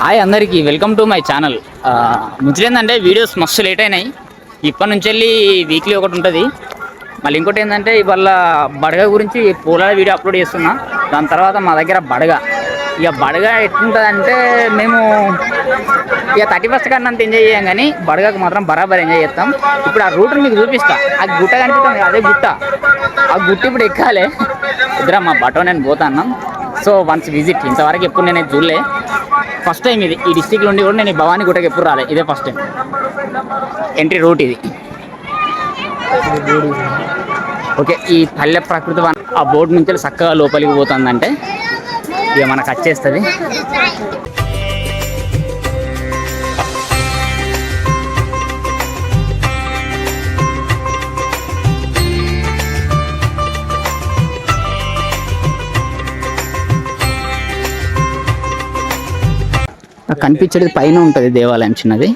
Hi అందరికీ welcome to my channel. ముచ్చటేందంటే videos మస్తు లేట్ అయినాయి. ఇప్పటి నుంచి వెళ్ళి వీక్లీ ఒకటి ఉంటుంది. మళ్ళీ ఇంకోటి ఏంటంటే ఇవాళ బడగ గురించి పోలాల వీడియో అప్లోడ్ చేస్తున్నా. దాని తర్వాత మా దగ్గర బడగ ఎట్లుంటుందంటే మేము ఇక 31st కన్నా అంత ఎంజాయ్ చేయం, కానీ బడగకు మాత్రం బరాబర్ ఎంజాయ్ చేస్తాం. ఇప్పుడు ఆ రూట్ని మీకు చూపిస్తా. ఆ గుట్ట కనిపిస్తుంది, అదే గుట్ట. ఆ గుట్ట ఇప్పుడు ఎక్కాలి. ఇద్దరం మా బటో నేను పోతాను. So once visit. ఇంతవరకు ఎప్పుడు నేను చూడలే, ఫస్ట్ టైం ఇది. ఈ డిస్టిక్లో ఉండి కూడా నేను ఈ భవానీ గుట్టకి ఎప్పుడు రాలే, ఇదే ఫస్ట్ టైం. ఎంట్రీ రూట్ ఇది. ఓకే, ఈ పల్లె ప్రకృతి ఆ బోర్డు నుంచి చక్కగా లోపలికి పోతుందంటే ఇక మనకు వచ్చేస్తుంది. కనిపించేది పైన ఉంటుంది దేవాలయం, చిన్నది.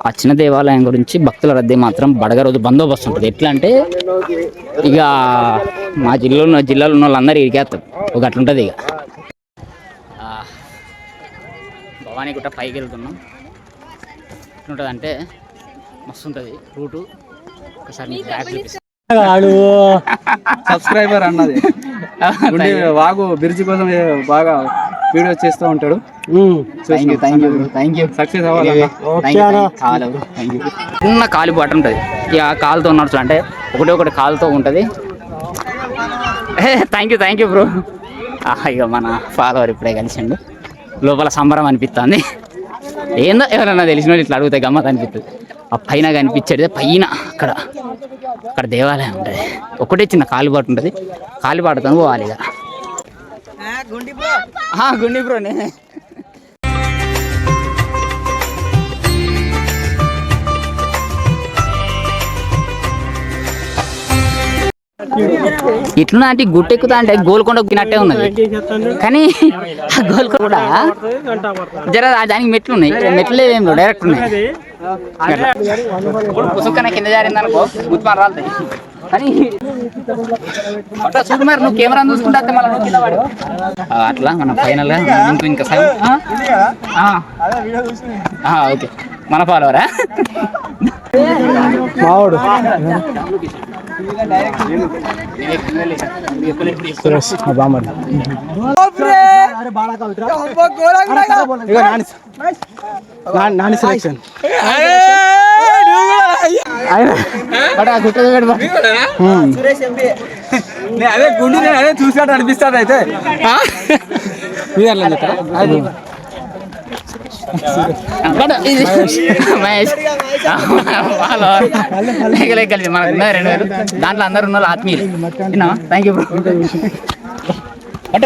ఆ చిన్న దేవాలయం గురించి భక్తుల రద్దీ మాత్రం బడగ రోజు బందోబస్తు ఉంటుంది. ఎట్లా అంటే ఇక మా జిల్లాలో ఉన్న వాళ్ళందరూ ఇరికేస్తారు. ఒక అట్లుంటుంది. ఇక భవానీ గుట్ట పైకి వెళ్తున్నాం. ఎట్లుంటుంది అంటే మస్తు ఉంటుంది రూటు. ఒకసారి మీకు బ్యాక్ చూపిస్తాను. సబ్స్క్రైబర్ అన్నది వాగు బ్రిడ్జ్ కోసం బాగా వీడియో చేస్తూ ఉంటాడు. సక్సెస్ అవ్వాలి. చిన్న కాలు బాట ఉంటుంది. ఇక కాలుతో నడుచు అంటే ఒకటి కాలుతో ఉంటుంది. Thank you bro. ఇక మన ఫాలోవర్ ఇప్పుడే కలిసిండు. లోపల సంబరం అనిపిస్తుంది. ఏందో ఎవరన్నా తెలిసిన వాళ్ళు ఇట్లా అడుగుతాయి, గమ్మత్ అనిపిస్తుంది. ఆ పైన కనిపించేది పైన అక్కడ దేవాలయం ఉంటుంది. ఒకటే చిన్న కాలుబాటు ఉంటుంది. కాలుబాటుతో పోవాలి. ఇక గుండి బ్రో నేనే. ఇట్లున్నా అంటే గుట్ట ఎక్కుతా అంటే గోల్కొండ ఎక్కినట్టే ఉన్నది. కానీ ఆ గోల్కొండ కూడా జర దానికి మెట్లు ఉన్నాయి. మెట్లు ఏం డైరెక్ట్ ఉన్నాయి. పుసుకన కింద జారింది అనుకో గుర్తుమారు రాలుతాయి. కానీ చూడు మరి, నువ్వు కెమెరా చూసుకుంటా మళ్ళీ నువ్వు కింద పడు. అట్లా మనం ఫైనల్ గా ఇంకా ఓకే. మన ఫాలోవరా మావాడు నాని సెలెక్షన్ అదే గుండు నేను అదే చూసినట్టు అనిపిస్తాడు. అయితే కలిసి మనకు 2000 దాంట్లో అందరు ఉన్న ఆత్మీయులు. Thank you bro. అంటే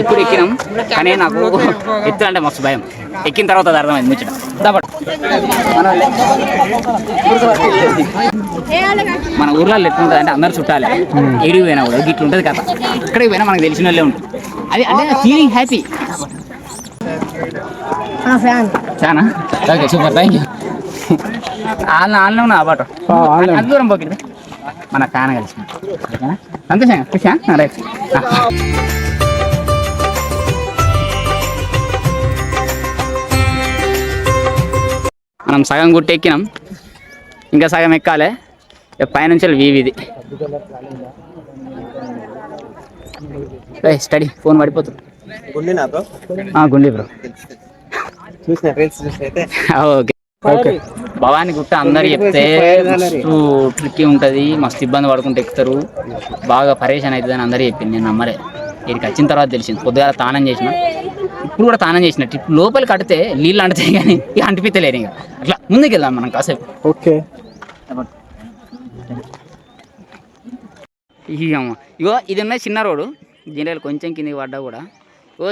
ఇప్పుడు ఎక్కినాం, కానీ నాకు ఎత్తు అంటే మస్తు భయం. ఎక్కిన తర్వాత అది అర్థమైంది ముచ్చట. మన ఊర్లో ఎట్లుంటుంది అంటే అందరు చుట్టాలి. ఏడికి పోయినా కూడా గిట్లు ఉంటుంది కదా. ఇక్కడికి పోయినా మనకు తెలిసిన వాళ్ళే ఉంటుంది. అది అంటే ఫీలింగ్ హ్యాపీ. చానా ఓకే, సూపర్, థ్యాంక్ యూ. ఆన్లో ఉన్నా బాట అంత దూరం పోకింది. మన ఫ్యాన్ కలిసి సంతోషంగా ఖుషా. రైట్, మనం సగం గుట్టి ఎక్కినాం, ఇంకా సగం ఎక్కాలి. పైనుంచి వీవిది స్టడీ ఫోన్ పడిపోతుంది. గుండి బ్రో. ఓకే, భవానీ గుట్ట అందరు చెప్తే మస్తు ట్రిక్కీ ఉంటుంది, మస్తు ఇబ్బంది పడుకుంటూ ఎక్కుతారు, బాగా పరేషాన్ అవుతుంది అని అందరూ చెప్పింది. నేను నమ్మలే. ఇక్కడికి వచ్చిన తర్వాత తెలిసింది. పొద్దుగాల తానం చేసిన, ఇప్పుడు కూడా తానం చేసిన. లోపలి కడితే నీళ్ళు అంటుతాయి, కానీ ఇక అంటిపిత్తలేరు. ఇక అట్లా ముందుకు వెళ్దాం మనం కాసేపు. ఓకే, ఇగో ఇది ఉన్నది చిన్న రోడ్డు. జనరల్ కొంచెం కిందికి పడ్డా కూడా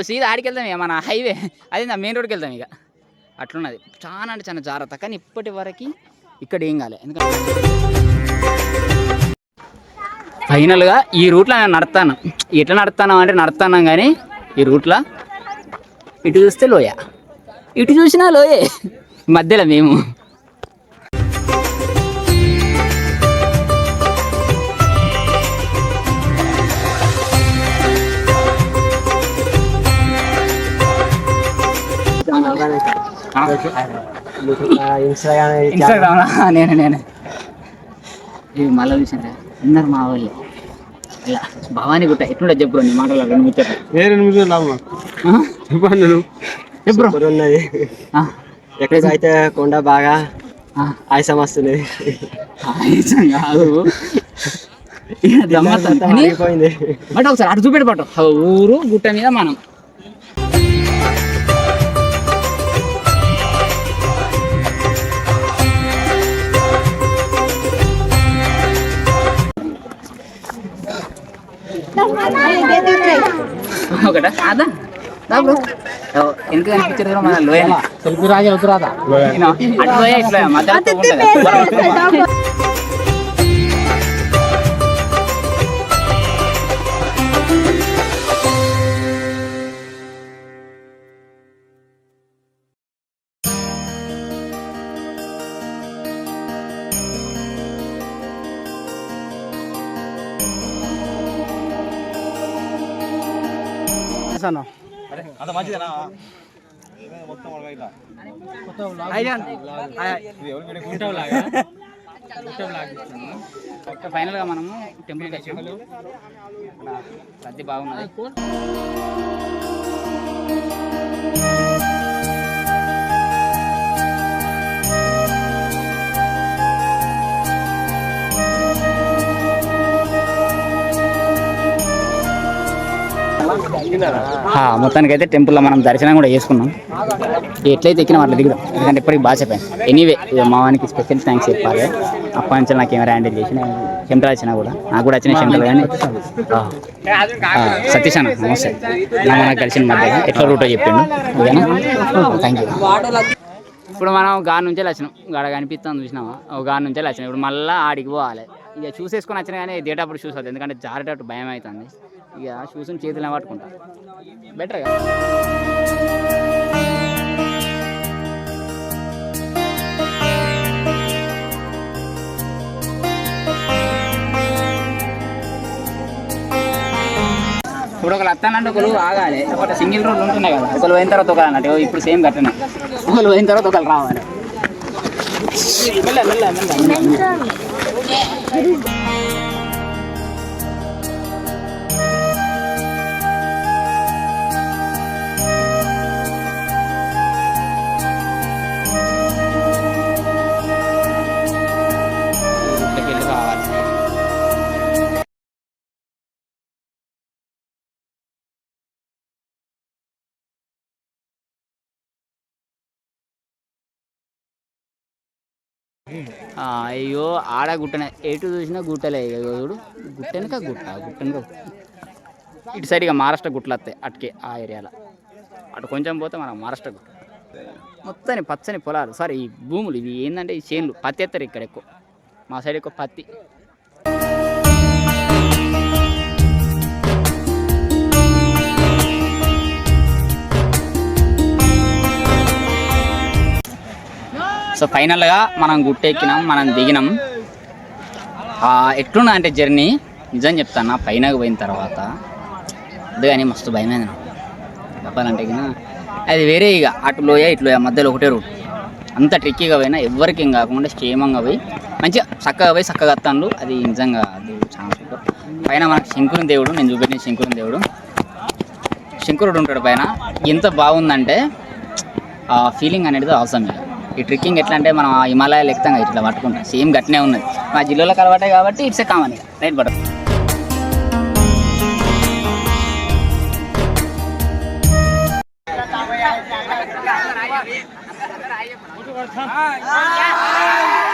సీదా ఆడికి వెళ్తాం. ఇక మన హైవే అది మెయిన్ రోడ్కి వెళ్తాం. ఇక అట్లున్నది. చాలా అంటే చాలా జాగ్రత్త. కానీ ఇప్పటి వరకు ఇక్కడ ఏం కాలే. ఎందుకంటే ఫైనల్గా ఈ రూట్లో నేను నడుస్తాను. ఎట్లా నడుస్తాను అంటే నడుస్తాను, కానీ ఈ రూట్లో ఇటు చూస్తే లోయ, ఇటు చూసినా లోయే, మధ్యలో మేము ఇన్స్టాగ్రామ్ నేనే ఇవి మళ్ళీ చూసారా అందరు మా వాళ్ళు ఇలా భవానీ గుట్ట ఎట్లుండే చెప్పు నీ మాటలు 2 ముచ్చట్లు ఉన్నది ఎక్కడికైతే కొండ బాగా ఆయాసం వస్తుంది. కాదు బట్ ఒకసారి అటు చూపెట్టి పట్టు ఊరు గుట్ట మీద మనం ఒకటా అదా ఎందుకు కనిపించారు మన లోయ సెల్ఫీ రాజా అవుతురాదా అటు లోయ ఇట్లా మధ్య ఫైనల్ గా మనము టెంపుల్కి వచ్చాము. రద్దీ బాగున్నది. మొత్తానికి అయితే టెంపుల్లో మనం దర్శనం కూడా చేసుకున్నాం. ఎట్లయితే ఎక్కినా అట్లా దిగుదాం, ఎందుకంటే ఎప్పటికి బాగా చెప్పాను. ఎనీవే మా వానికి స్పెషల్ థ్యాంక్స్ చెప్పాలి. అప్పటి నుంచి నాకు కెమెరా హ్యాండిల్ చేసిన కెమెరా వచ్చినా కూడా నాకు కూడా వచ్చిన కెమెరా కానీ సతీష్ అన్న నమస్తే నాకు కలిసిన మధ్య ఎట్లా రూటో చెప్పిండు. ఓకేనా, థ్యాంక్ యూ. ఇప్పుడు మనం గాడి నుంచే వచ్చినాం. గాడ కనిపిస్తాం చూసినామా, ఒక గాడి నుంచే వచ్చినాం. ఇప్పుడు మళ్ళీ ఆడికి పోవాలి. ఇక చూసేసుకొని వచ్చినా కానీ దిగేటప్పుడు చూసి అవుతుంది, ఎందుకంటే జారేటప్పుడు భయం అవుతుంది. ఇక చూసుకుని చేతులు పట్టుకుంటా బెటర్ కదా. ఇప్పుడు ఒకరు వస్తానంటే ఒకరు ఆగాలి. ఒక సింగిల్ రోడ్లు ఉంటున్నాయి కదా, ఒకరు పోయిన తర్వాత ఒకరు అన్నట్టు. ఇప్పుడు సేమ్ కట్టనే ఒకరు పోయిన తర్వాత ఒకరు రావాలి. అయ్యో ఆడ గుట్టనే, ఎటు చూసినా గుట్టలే. చూడు గుట్టెనక గుట్టెనక ఇటు సైడ్ ఇక మహారాష్ట్ర గుట్టలు వస్తాయి అటుకే ఆ ఏరియాలో. అటు కొంచెం పోతే మనం మహారాష్ట్ర గుట్ట మొత్తాన్ని పచ్చని పొలాలు. సారీ ఈ భూములు ఇవి ఏంటంటే ఈ చేన్లు పత్తి ఎత్తారు ఇక్కడ ఎక్కువ. మా సైడ్ ఎక్కువ పత్తి. సో ఫైనల్గా మనం గుట్ట ఎక్కినాం, మనం దిగినాం. ఎట్లున్నా అంటే జర్నీ నిజం చెప్తాను, పైనకి పోయిన తర్వాత అది కానీ మస్తు భయమైంది నాకు చెప్పాలంటే. అది వేరే ఇక అటు లోయ ఇటు లోయ మధ్యలో ఒకటే రూట్. అంత ట్రిక్కీగా పోయినా ఎవరికి ఏం కాకుండా క్షేమంగా పోయి మంచిగా చక్కగా పోయి చక్కగా వస్తాను. అది నిజంగా అది చాలా సూపర్. పైన మనకు శంకురుని దేవుడు, నేను చూపెట్టిన శంకురుని దేవుడు, శంకురుడు ఉంటాడు పైన. ఎంత బాగుందంటే ఆ ఫీలింగ్ అనేది అవసరం. ఇక ఈ ట్రెక్కింగ్ ఎట్లా అంటే మనం హిమాలయాలు ఎక్కుతాం ఇట్లా పట్టుకుంటాం, సేమ్ గట్టినే ఉన్నది. మా జిల్లాలోకి అలవాటే కాబట్టి it's a common right. But Ah!